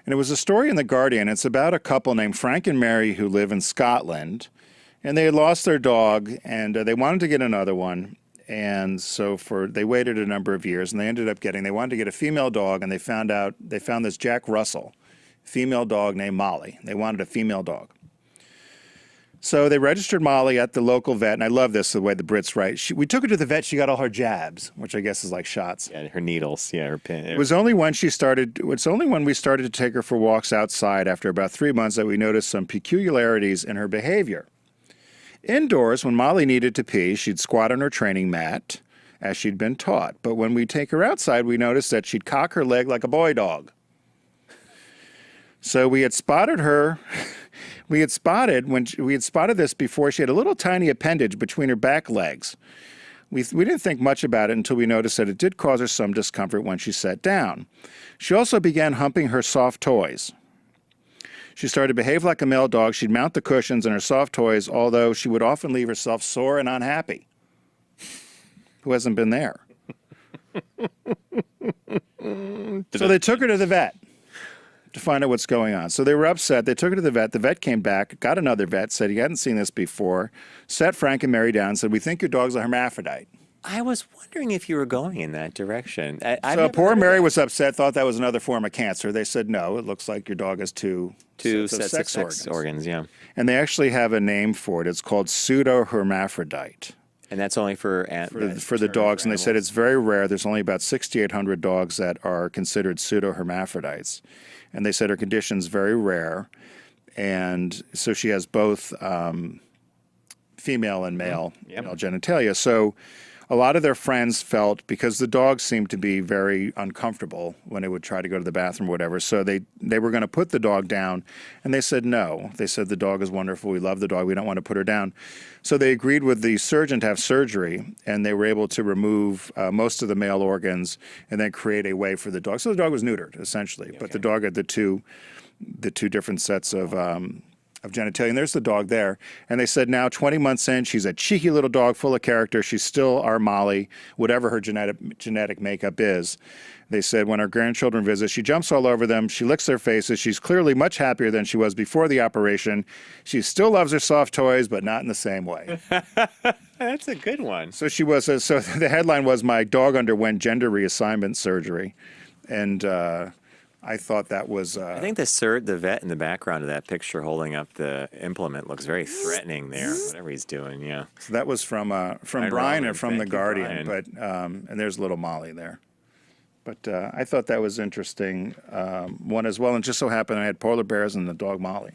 And it was a story in The Guardian. It's about a couple named Frank and Mary who live in Scotland. And they had lost their dog, and they wanted to get another one. And so they waited a number of years, and they wanted to get a female dog, and they found this Jack Russell, female dog named Molly. They wanted a female dog. So they registered Molly at the local vet, and I love this, the way the Brits write. We took her to the vet, she got all her jabs, which I guess is like shots. Yeah, her needles, yeah, her pin. It's only when we started to take her for walks outside after about 3 months that we noticed some peculiarities in her behavior. Indoors, when Molly needed to pee, she'd squat on her training mat, as she'd been taught. But when we take her outside, we noticed that she'd cock her leg like a boy dog. So we had spotted her. We had spotted this before. She had a little tiny appendage between her back legs. We didn't think much about it until we noticed that it did cause her some discomfort when she sat down. She also began humping her soft toys. She started to behave like a male dog. She'd mount the cushions and her soft toys, although she would often leave herself sore and unhappy. Who hasn't been there? So they took her to the vet to find out what's going on. So they were upset. They took her to the vet. The vet came back, got another vet, said he hadn't seen this before, sat Frank and Mary down and said, "We think your dog's a hermaphrodite." I was wondering if you were going in that direction. So poor Mary was upset, thought that was another form of cancer. They said, "No, it looks like your dog has two sets of sex organs, yeah. And they actually have a name for it. It's called pseudohermaphrodite. And that's only for the dogs. And they said it's very rare. There's only about 6,800 dogs that are considered pseudohermaphrodites. And they said her condition's very rare. And so she has both female and male genitalia. So a lot of their friends felt, because the dogs seemed to be very uncomfortable when they would try to go to the bathroom or whatever, so they were going to put the dog down, and they said no. They said the dog is wonderful, we love the dog, we don't want to put her down. So they agreed with the surgeon to have surgery, and they were able to remove most of the male organs and then create a way for the dog. So the dog was neutered, essentially, but the dog had the two different sets of genitalia. And there's the dog there. And they said now, 20 months in, she's a cheeky little dog full of character. She's still our Molly, whatever her genetic makeup is. They said when our grandchildren visit, she jumps all over them. She licks their faces. She's clearly much happier than she was before the operation. She still loves her soft toys, but not in the same way. That's a good one. So so the headline was, "My dog underwent gender reassignment surgery." And I thought that was... I think the vet in the background of that picture holding up the implement looks very threatening there, whatever he's doing, yeah. So that was from Brian and from The Guardian, but and there's little Molly there. But I thought that was interesting one as well, and just so happened I had polar bears and the dog Molly.